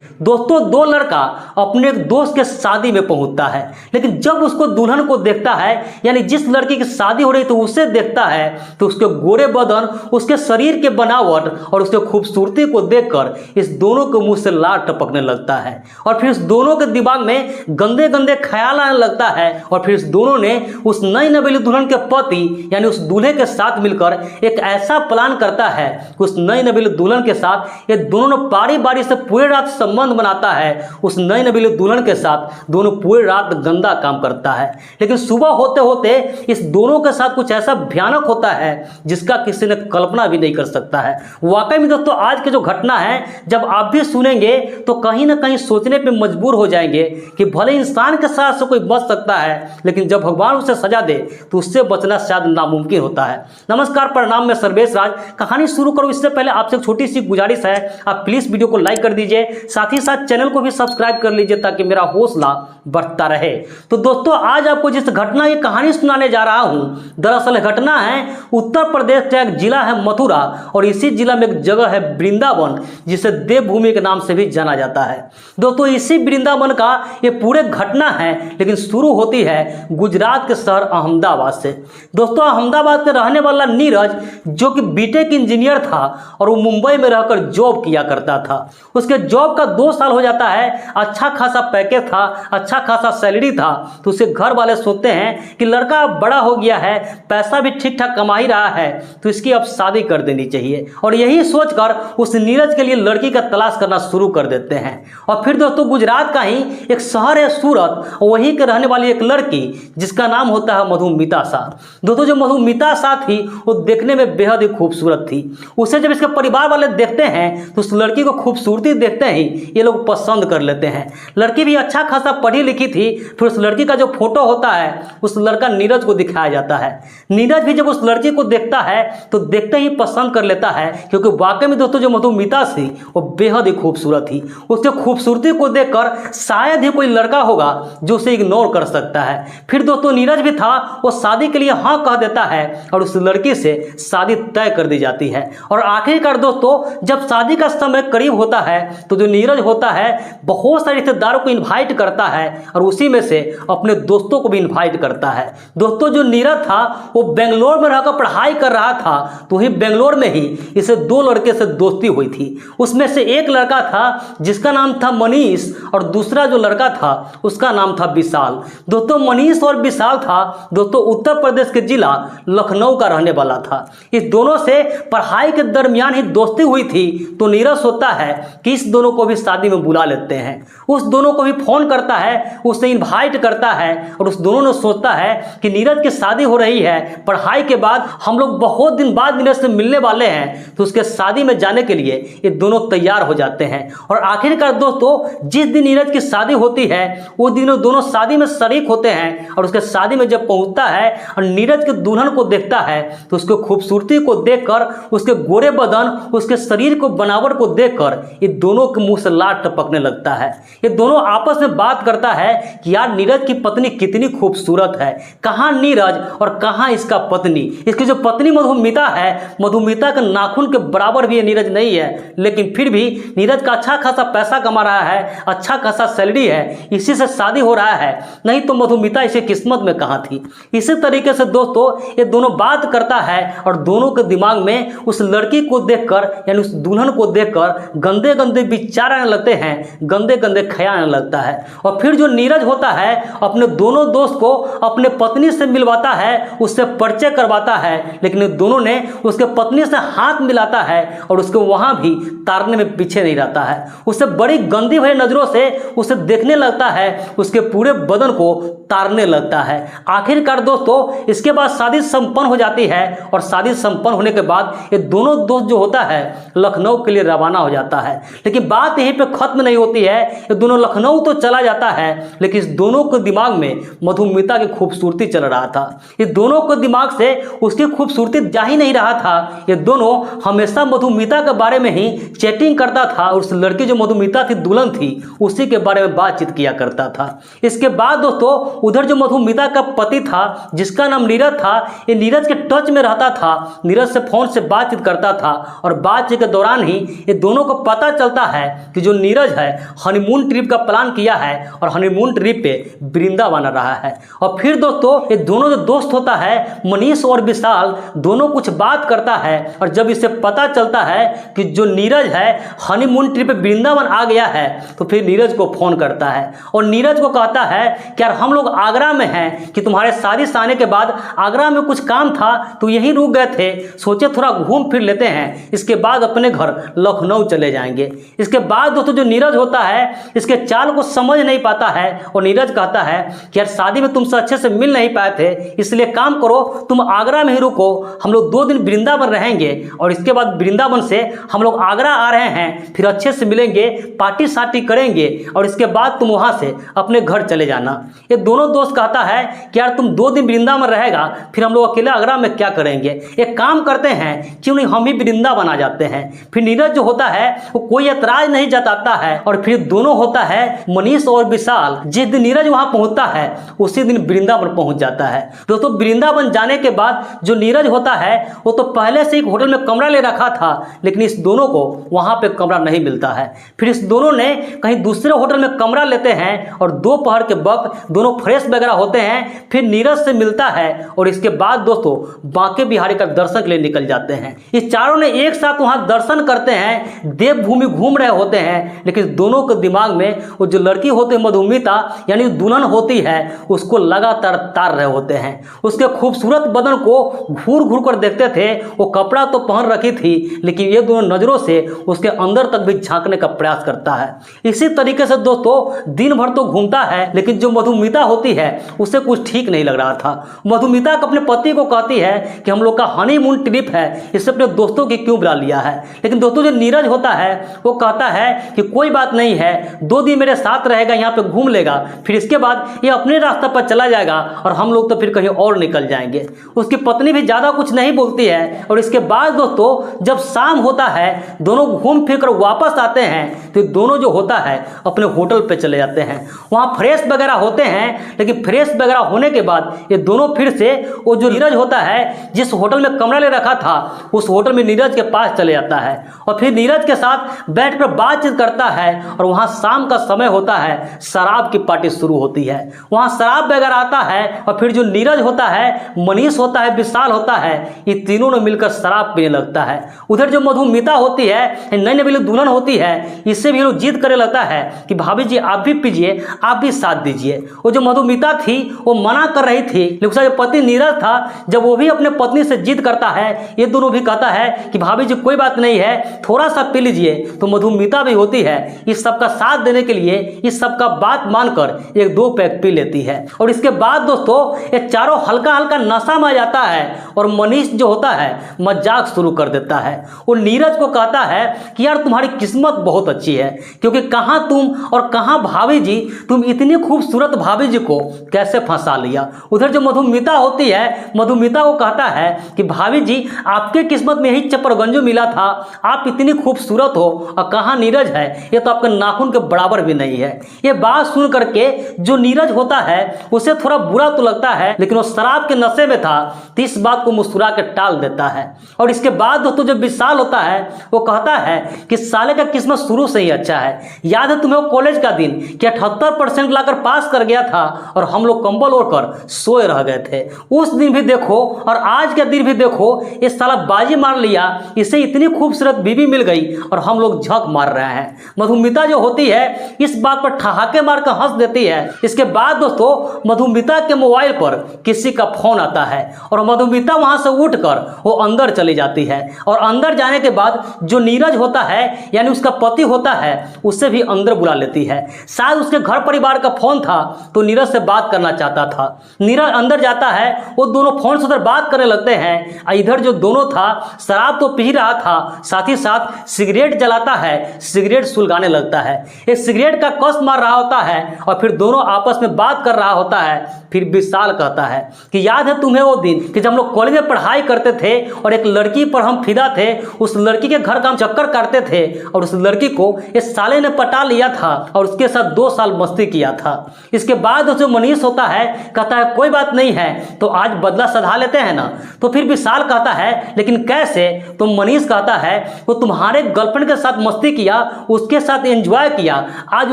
दोस्तों, दो लड़का अपने एक दोस्त के शादी में पहुंचता है, लेकिन जब उसको दुल्हन को देखता है, यानी जिस लड़की की शादी हो रही तो उसे देखता है, तो उसके गोरे बदन, उसके शरीर के बनावट और उसके खूबसूरती को देखकर इस दोनों के मुंह से लार टपकने लगता है। और फिर इस दोनों के दिमाग में गंदे गंदे ख्याल आने लगता है। और फिर इस दोनों ने उस नई नवेली दुल्हन के पति यानी उस दूल्हे के साथ मिलकर एक ऐसा प्लान करता है कि उस नई नवेली दुल्हन के साथ ये दोनों बारी बारी से पूरी रात संबंध बनाता है। उस नई नवेली दुल्हन के साथ दोनों पूरी रात गंदा काम करता है, लेकिन सुबह होते होते इस दोनों के साथ कुछ ऐसा भयानक होता है जिसका किसी ने कल्पना भी नहीं कर सकता है। वाकई में दोस्तों, आज की जो घटना है जब आप भी सुनेंगे तो कहीं ना कहीं सोचने पे मजबूर हो जाएंगे कि भले इंसान के साथ से कोई बच सकता है, लेकिन जब भगवान उसे सजा दे तो उससे बचना शायद नामुमकिन होता है। नमस्कार, प्रणाम, मैं सर्वेश राज। कहानी शुरू करूं इससे पहले आपसे एक छोटी सी गुजारिश है, आप प्लीज वीडियो को लाइक कर दीजिए, साथ ही साथ चैनल को भी सब्सक्राइब कर लीजिए ताकि मेरा हौसला बढ़ता रहे। तो दोस्तों, आज आपको जिस घटना की कहानी सुनाने जा रहा हूं, दरअसल घटना है उत्तर प्रदेश का एक जिला है मथुरा, और इसी जिला में एक जगह है वृंदावन, जिसे देवभूमि के नाम से भी जाना जाता है। दोस्तों, इसी वृंदावन का ये पूरे घटना है, लेकिन शुरू होती है गुजरात के शहर अहमदाबाद से। दोस्तों, अहमदाबाद के रहने वाला नीरज, जो कि बीटेक इंजीनियर था और वो मुंबई में रहकर जॉब किया करता था। उसके जॉब का 2 साल हो जाता है, अच्छा खासा पैकेज था, अच्छा खासा सैलरी था। तो उसे घर वाले सोचते हैं कि लड़का अब बड़ा हो गया है, पैसा भी ठीक ठाक कमा ही रहा है, तो इसकी अब शादी कर देनी चाहिए। और यही सोचकर उस नीरज के लिए लड़की का तलाश करना शुरू कर देते हैं। और फिर दोस्तों, गुजरात का ही एक शहर है सूरत, वहीं के रहने वाली एक लड़की जिसका नाम होता है मधुमिता शाह। दोस्तों, जो मधुमिता शाह थी वो देखने में बेहद ही खूबसूरत थी। उसे जब इसके परिवार वाले देखते हैं तो उस लड़की को खूबसूरती देखते ही ये लोग पसंद कर लेते हैं। लड़की भी अच्छा खासा पढ़ी लिखी थी। फिर उस लड़की का जो फोटो होता है उस लड़का नीरज को दिखाया जाता है। नीरज भी जब उस लड़की को देखता है तो देखते ही पसंद कर लेता है, क्योंकि वाकई में दोस्तों जो मधुमिता थी वो बेहद ही खूबसूरत थी। उसके खूबसूरती को देखकर शायद ही कोई लड़का होगा जो उसे इग्नोर कर सकता है। फिर दोस्तों, नीरज भी था, वो शादी के लिए हाँ कह देता है और उस लड़की से शादी तय कर दी जाती है। और आखिरकार दोस्तों, जब शादी का समय करीब होता है तो जो नीरज होता है बहुत सारे रिश्तेदारों को इनवाइट करता है और उसी में से अपने दोस्तों को भी इनवाइट करता है। दोस्तों, जो नीरज था वो बेंगलोर में रहकर पढ़ाई कर रहा था, तो वही बेंगलोर में ही इसे 2 लड़के से दोस्ती हुई थी। उसमें से एक लड़का था जिसका नाम था मनीष और दूसरा जो लड़का था उसका नाम था विशाल। दोस्तों, मनीष और विशाल था दोस्तों उत्तर प्रदेश के जिला लखनऊ का रहने वाला था। इस दोनों से पढ़ाई के दरमियान ही दोस्ती हुई थी, तो नीरज सोचता है कि इस दोनों को भी शादी में बुला लेते हैं। उस दोनों को भी फोन करता है, उसे इनवाइट करता है और उस दोनों ने सोचता है कि नीरज की शादी हो रही है, पढ़ाई के बाद हम लोग बहुत दिन बाद नीरज से मिलने वाले हैं, तो उसके शादी में जाने के लिए ये दोनों तैयार हो जाते हैं। और आखिरकार दोस्तों, जिस दिन नीरज की शादी होती है वो दिन दोनों शादी में शरीक होते हैं। और उसके शादी में जब पहुंचता है और नीरज के दुल्हन को देखता है तो उसके खूबसूरती को देखकर, उसके गोरे बदन, उसके शरीर को बनावट को देखकर ये दोनों के मुंह से लार टपकने लगता है। ये दोनों आपस में बात करता है कि यार नीरज की पत्नी कितनी खूबसूरत है, कहाँ नीरज और कहाँ इसका पत्नी। इसकी जो पत्नी मधुमिता है, मधुमिता के नाखून के बराबर भी ये नीरज नहीं है, लेकिन फिर भी नीरज का अच्छा खासा पैसा कमा रहा है, अच्छा खासा सैलरी है, इसी से शादी हो रहा है, नहीं तो मधुमिता इसे किस्मत में कहाँ थी। इसी तरीके से दोस्तों ये दोनों बात करता है और दोनों के दिमाग में उस लड़की को देखकर यानी उस दुल्हन को देखकर गंदे गंदे विचार आने लगते हैं, गंदे गंदे ख्याल आने लगता है। और फिर जो नीरज होता है अपने दोनों दोस्त को अपने पत्नी से मिलवाता है, उससे परिचय करवाता है, लेकिन दोनों ने उसके पत्नी से हाथ मिलाता है और उसको वहां भी तारने में पीछे नहीं रहता है। उसे बड़ी गंदी भरी नजरों से उसे देखने लगता है, उसके पूरे बदन को तारने लगता है। आखिरकार दोस्तों इसके बाद शादी संपन्न हो जाती है और शादी संपन्न होने के बाद ये दोनों दोस्त जो होता है लखनऊ के लिए रवाना हो जाता है। लेकिन बात यहीं पे खत्म नहीं होती है, ये दोनों लखनऊ तो चला जाता है, लेकिन इस दोनों के दिमाग में मधुमिता की खूबसूरती चल रहा था। ये दोनों के दिमाग से उसकी खूबसूरती जा ही नहीं रहा था। ये दोनों हमेशा मधुमिता के बारे में ही चैटिंग करता था और उस लड़की जो मधुमिता थी, दुल्हन थी, उसी के बारे में बातचीत किया करता था। इसके बाद दोस्तों उधर जो मधुमिता का पति था जिसका नाम नीरज था, ये नीरज के टच में रहता था, नीरज से फोन से बातचीत करता था और बातचीत के दौरान ही ये दोनों को पता चलता है कि जो नीरज है हनीमून ट्रिप का प्लान किया है और हनीमून ट्रिप पे वृंदावन आ रहा है। और फिर दोस्तों ये दोनों जो दोस्त होता है मनीष और विशाल, दोनों कुछ बात करता है और जब इसे पता चलता है कि जो नीरज है हनीमून ट्रिप पे वृंदावन आ गया है तो फिर नीरज को फोन करता है और नीरज को कहता है कि यार हम लोग आगरा में हैं कि तुम्हारे शादी से आने के बाद आगरा में कुछ काम था तो यहीं रुक गए थे, सोचे थोड़ा घूम फिर लेते हैं, इसके बाद अपने घर लखनऊ चले जाएंगे। इसके बाद दोस्तों जो नीरज होता है इसके चाल को समझ नहीं पाता है और नीरज कहता है कि यार शादी में तुमसे अच्छे से मिल नहीं पाए थे, इसलिए काम करो तुम आगरा में ही रुको, हम लोग 2 दिन वृंदावन रहेंगे और इसके बाद वृंदावन से हम लोग आगरा आ रहे हैं, फिर अच्छे से मिलेंगे, पार्टी सार्टी करेंगे और इसके बाद तुम वहां से अपने घर चले जाना। ये दोनों दोस्त कहता है कि यार तुम 2 दिन वृंदावन रहेगा, फिर हम लोग अकेले आगरा में क्या करेंगे, एक काम करते हैं क्यों नहीं हम ही वृंदावन आ जाते हैं। फिर नीरज जो होता है वो कोई एतराज नहीं जताता है और फिर दोनों होता है मनीष और विशाल, जिस दिन नीरज वहां पहुंचता है उसी दिन वृंदावन पहुंच जाता है। दोस्तों वृंदावन जाने के बाद जो नीरज होता है वो तो पहले से एक होटल में कमरा ले रखा था, लेकिन इस दोनों को वहां पे कमरा नहीं मिलता है। फिर इस दोनों ने कहीं दूसरे होटल में कमरा लेते हैं और दोपहर के वक्त दोनों फ्रेश वगैरह होते हैं, फिर नीरज से मिलता है और इसके बाद दोस्तों बांके बिहारी का दर्शन के लिए निकल जाते हैं। ये चारों ने एक साथ वहां दर्शन करते हैं, देवभूमि घूम रहे होते हैं, लेकिन दोनों के दिमाग में वो जो लड़की होती है मधुमिता यानी दुल्हन होती है उसको लगातार तार रहे होते हैं। उसके खूबसूरत बदन को घूर घूर कर देखते थे, वो कपड़ा तो पहन रखी थी लेकिन ये दोनों नजरों से उसके अंदर तक भी झांकने का प्रयास करता है। इसी तरीके से दोस्तों दिन भर तो घूमता है, लेकिन जो मधुमिता होती है उसे कुछ ठीक नहीं लग रहा था। मधुमिता अपने पति को कहती है कि हम लोग का हनीमून ट्रिप है, इससे अपने दोस्तों की क्यों बुला लिया है। लेकिन दोस्तों जो नीरज होता है वो कहता है कि कोई बात नहीं है, 2 दिन मेरे साथ रहेगा, यहाँ पे घूम लेगा, फिर इसके बाद ये अपने रास्ते पर चला जाएगा और हम लोग तो फिर कहीं और निकल जाएंगे। उसकी पत्नी भी ज़्यादा कुछ नहीं बोलती है और इसके बाद दोस्तों जब शाम होता है दोनों घूम फिर कर वापस आते हैं तो दोनों जो होता है अपने होटल पे चले जाते हैं। वहाँ फ्रेश वगैरह होते हैं, लेकिन फ्रेश वगैरह होने के बाद ये दोनों फिर से वो जो नीरज होता है जिस होटल में कमरा ले रखा था उस होटल में नीरज के पास चले जाता है और फिर नीरज के साथ बैठ कर बातचीत करता है और वहाँ शाम का समय होता है, शराब की पार्टी शुरू होती है। वहाँ शराब वगैरह आता है और फिर जो नीरज होता है, मनीष होता है, विशाल होता है, ये तीनों ने मिलकर शराब पीने लगता है। उधर जो मधुमिता होती है नई नई दुल्हन होती है, इससे भी लोग जिद करने लगता है कि भाभी जी आप भी पीजिए, आप भी साथ दीजिए। वो जो मधुमिता थी वो मना कर रही थी, लेकिन उसका जो पति नीरज था जब वो भी अपने पत्नी से जिद करता है, ये दोनों भी कहता है कि भाभी जी कोई बात नहीं है, थोड़ा सा पी लीजिए। तो मधुमिता भी होती है इस सब का साथ देने के लिए इस सब का बात मानकर 1-2 पैक पी लेती है और इसके बाद दोस्तों ये चारों हल्का हल्का नशा में आ जाता है और मनीष जो होता है मजाक शुरू कर देता है। वो नीरज को कहता है कि यार तुम्हारी किस्मत बहुत अच्छी है, क्योंकि कहाँ तुम और कहाँ भाभी जी, तुम इतनी खूबसूरत भाभी जी को कैसे फंसा लिया। उधर जो मधुमिता होती है, मधुमिता को कहता है कि भाभी जी आपके किस्मत में ही चपरगंजू मिला था, आप इतनी खूबसूरत हो और कहाँ नीरज है, ये तो आपके नाखून के बराबर भी नहीं है। ये बात सुन करके जो नीरज होता है उसे थोड़ा बुरा तो लगता है, लेकिन वो शराब के नशे में था तो इस बात को मुस्कुरा के टाल देता है। और इसके बाद दोस्तों जो विशाल होता है वो कहता है कि साले का किस्मत शुरू से ही अच्छा है। याद है तुम्हें वो कॉलेज का दिन कि 78% लाकर पास कर गया था और हम लोग कंबल ओढ़कर सोए रह गए थे। उस दिन भी देखो और आज के दिन भी देखो, ये साला बाजी मार लिया, इसे इतनी खूबसूरत बीवी मिल गई और हम लोग झक मार रहे हैं। मधुमिता जो होती है इस बात पर ठहाके मार कर हंस देती है। इसके बाद दोस्तों मधुमिता के मोबाइल पर किसी का फोन आता है और मधुमिता वहां से उठकर वो अंदर चली जाती है और अंदर जाने के बाद जो नीरज होता है यानी उसका पति होता है उसे भी अंदर बुला लेती है। शायद उसके घर परिवार का फोन था तो नीरज से बात करना चाहता था। नीरज अंदर जाता है, वो दोनों फोन से उधर बात करने लगते हैं। इधर जो दोनों था शराब तो पी रहा था, साथ ही साथ सिगरेट जलाता है, सिगरेट सुलगाने लगता है। ये सिगरेट का कस मार रहा होता है और फिर दोनों आपस में बात कर रहा होता है। फिर विशाल कहता है कि याद है तुम्हें वो दिन कि जब हम लोग कॉलेज में पढ़ाई करते थे और एक लड़की पर हम फिदा थे, उस लड़की के घर का हम चक्कर काटते थे और उस लड़की को इस साले ने पटा लिया था और उसके साथ 2 साल मस्ती किया था। इसके बाद उसे मनीष होता है, कहता है कोई बात नहीं है तो आज बदला सधा लेते हैं ना। तो फिर विशाल कहता है लेकिन कैसे। तो मनीष कहता है वो तुम्हारे गर्लफ्रेंड के साथ मस्ती किया किया, उसके साथ एंजॉय किया, आज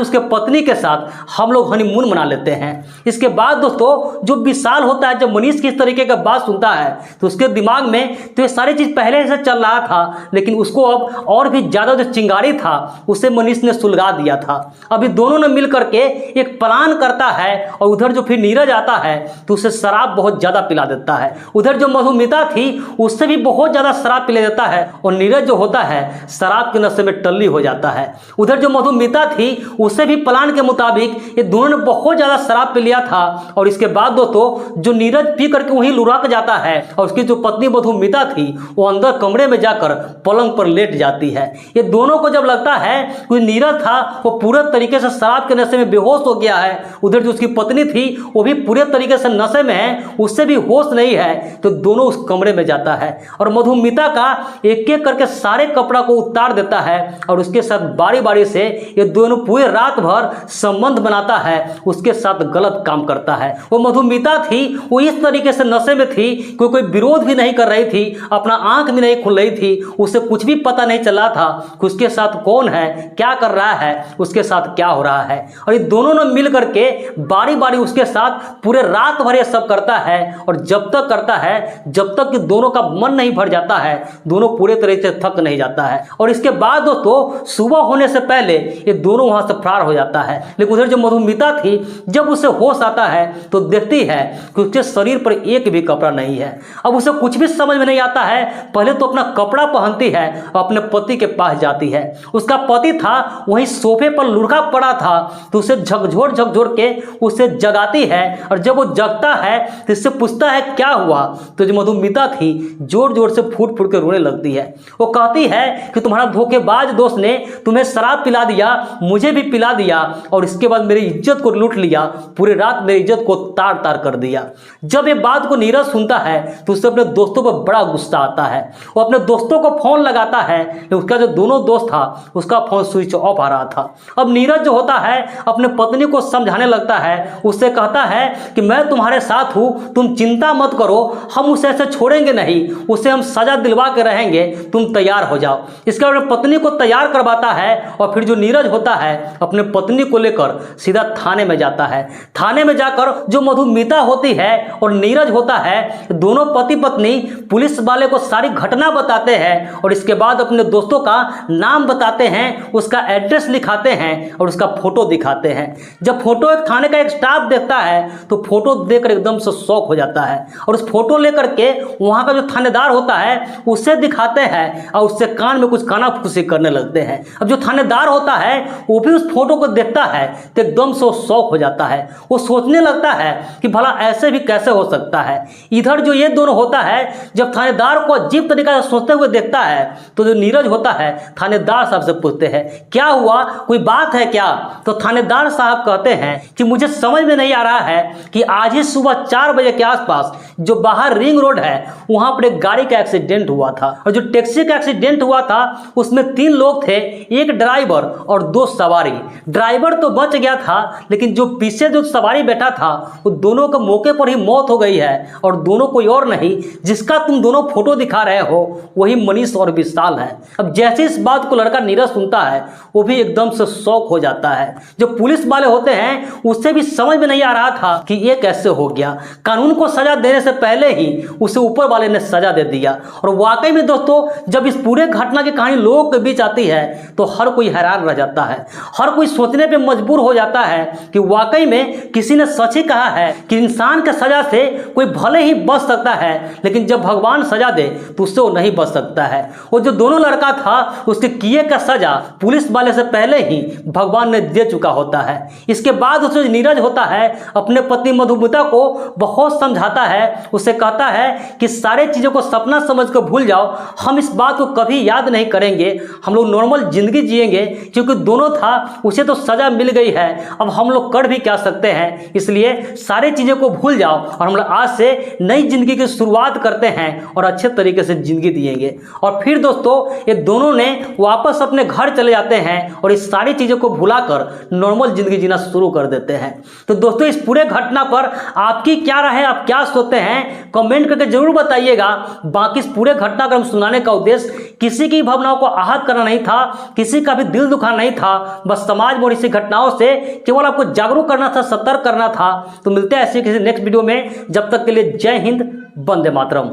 उसके पत्नी के साथ हम लोग हनीमून मना लेते हैं। इसके बाद दोस्तों जो विशाल होता है, जब मनीष की इस तरीके का बात सुनता है तो उसके दिमाग में तो ये सारी चीज पहले से चल रहा था, लेकिन उसको अब और भी ज्यादा जो चिंगारी था उसे मनीष ने सुलगा दिया था। अभी दोनों ने मिल करके एक प्लान करता है और उधर जो फिर नीरज आता है तो उसे शराब बहुत ज्यादा पिला देता है। उधर जो मधुमिता थी उससे भी बहुत ज्यादा शराब पिला देता है और नीरज जो होता है शराब के नशे में टल्ली हो जाता है। उधर जो मधुमिता थी उसे भी प्लान के मुताबिक ये दोनों ने बहुत ज्यादा शराब पी लिया था और इसके बाद दोस्तों जो नीरज पी करके वहीं लुढ़क जाता है और उसकी जो पत्नी मधुमिता थी वो अंदर कमरे में जाकर पलंग पर लेट जाती है। ये दोनों को जब लगता है कि नीरज था वो पूरे तरीके से शराब के नशे में बेहोश हो गया है, उधर जो उसकी पत्नी थी वो भी पूरे तरीके से नशे में है, उससे भी होश नहीं है, तो दोनों उस कमरे में जाता है और मधुमिता का एक एक करके सारे कपड़ा को उतार देता है और उसके साथ बारी बारी से ये दोनों पूरे रात भर संबंध बनाता है, उसके साथ गलत काम करता है। वो मधुमिता थी वो इस तरीके से नशे में थी कि कोई विरोध भी नहीं कर रही थी, अपना आंख भी नहीं खुल रही थी, उसे कुछ भी पता नहीं चला था कि उसके साथ कौन है, क्या कर रहा है, उसके साथ क्या हो रहा है। और ये दोनों ने मिल करके बारी बारी उसके साथ पूरे रात भर ये सब करता है और जब तक करता है जब तक कि दोनों का मन नहीं भर जाता है, दोनों पूरे तरीके से थक नहीं जाता है। और इसके बाद दोस्तों सुबह होने से पहले ये दोनों वहां से फरार हो जाता है। लेकिन उधर जो मधुमिता थी जब उसे होश आता है तो देखती है कि उसके शरीर पर एक भी कपड़ा नहीं है। अब उसे कुछ भी समझ में नहीं आता है, पहले तो अपना कपड़ा पहनती है और अपने पति के पास जाती है। उसका पति था वहीं सोफे पर लुढ़का पड़ा था तो उसे झकझोर के उसे जगाती है और जब वो जगता है तो इससे पूछता है क्या हुआ, तो जो मधुमिता थी जोर जोर से फूट फूट के रोने लगती है। वो कहती है कि तुम्हारा धोखेबाज दोस्त ने तुम्हें शराब पिला दिया, मुझे भी पिला दिया और इसके बाद मेरी इज्जत को लूट लिया, पूरे रात मेरी इज्जत को तार तार कर दिया। जब ये बात को नीरज सुनता है तो उसे अपने दोस्तों पर बड़ा गुस्सा आता है। वो अपने दोस्तों को फोन लगाता है, उसका जो दोनों दोस्त था उसका फोन स्विच ऑफ आ रहा था। अब नीरज जो होता है अपने पत्नी को समझाने लगता है, उससे कहता है कि मैं तुम्हारे साथ हूं, तुम चिंता मत करो, हम उसे ऐसे छोड़ेंगे नहीं, उसे हम सजा दिलवा के रहेंगे, तुम तैयार हो जाओ। इसके बाद अपने पत्नी को तैयार करवाता है और फिर जो नीरज होता है अपने पत्नी को लेकर सीधा थाने में जाता है। थाने में जाकर जो मधुमिता होती है और नीरज होता है दोनों पति पत्नी पुलिस वाले को सारी घटना बताते हैं और इसके बाद अपने दोस्तों का नाम बताते हैं, उसका एड्रेस लिखाते हैं और उसका फोटो दिखाते हैं। जब फोटो एक थाने का एक स्टाफ देखता है तो फोटो देखकर एकदम से शॉक हो जाता है और उस फोटो लेकर के वहां का जो थानेदार होता है उसे दिखाते हैं और उससे कान में कुछ कानाफूसी करने लगते हैं। अब जो थानेदार होता है वो भी उस फोटो को देखता है तो एकदम से शॉक हो जाता है। वो सोचने लगता है कि भला ऐसे भी कैसे हो सकता है। इधर जो ये दोनों होता है जब थानेदार को अजीब तरीका से सोचते हुए देखता है तो जो नीरज होता है थानेदार साहब से पूछते हैं क्या हुआ, कोई बात है क्या? तो थानेदार साहब कहते हैं कि मुझे समझ में नहीं आ रहा है कि आज ही सुबह 4 बजे के आसपास जो बाहर रिंग रोड है वहां पर एक गाड़ी का एक्सीडेंट हुआ था और जो टैक्सी का एक्सीडेंट हुआ था उसमें 3 लोग थे, एक ड्राइवर और 2 सवारी। ड्राइवर तो बच गया था लेकिन जो पीछे जो सवारी बैठा था वो दोनों के मौके पर ही मौत हो गई है और दोनों कोई और नहीं, जिसका तुम दोनों फोटो दिखा रहे हो वही मनीष और विशाल है। अब जैसे इस बात को लड़का नीरज सुनता है वो भी एकदम से शॉक हो जाता है। जो पुलिस वाले होते हैं उससे भी समझ में नहीं आ रहा था कि ये कैसे हो गया। कानून को सजा देने से पहले ही उसे ऊपर वाले ने सजा दे दिया। और वाकई में दोस्तों जब इस पूरे घटना की कहानी लोगों के बीच आती है तो हर कोई हैरान रह जाता है, हर कोई सोचने पे मजबूर हो जाता है कि वाकई में किसी ने सच ही कहा है कि इंसान के सजा से कोई भले ही बच सकता है लेकिन जब भगवान सजा दे तो उससे वो नहीं बच सकता है। वो जो दोनों लड़का था उसके किए का सजा पुलिस वाले से पहले ही भगवान ने दे चुका होता है। इसके बाद उसे नीरज होता है अपने पत्नी मधुमिता को बहुत समझाता है, उसे कहता है कि सारे चीज़ों को सपना समझ कर भूल जाओ, हम इस बात को कभी याद नहीं करेंगे, हम लोग नॉर्मल जिंदगी जिएंगे क्योंकि दोनों था उसे तो सजा मिल गई है, अब हम लोग कर भी क्या सकते हैं, इसलिए सारी चीज़ों को भूल जाओ और हम लोग आज से नई जिंदगी की शुरुआत करते हैं और अच्छे तरीके से जिंदगी जिएंगे। और फिर दोस्तों ये दोनों ने वापस अपने घर चले जाते हैं और इस सारी चीज़ों को भुलाकर नॉर्मल जिंदगी जीना शुरू कर देते हैं। तो दोस्तों इस पूरे घटना पर आपकी क्या राय है, आप क्या सोचते हैं हैं कमेंट करके जरूर बताइएगा। बाकी इस पूरे घटनाक्रम सुनाने का उद्देश्य किसी की भावनाओं को आहत करना नहीं था, किसी का भी दिल दुखाना नहीं था, बस समाज में इसी घटनाओं से केवल आपको जागरूक करना था, सतर्क करना था। तो मिलते हैं ऐसे किसी नेक्स्ट वीडियो में, जब तक के लिए जय हिंद, वंदे मातरम।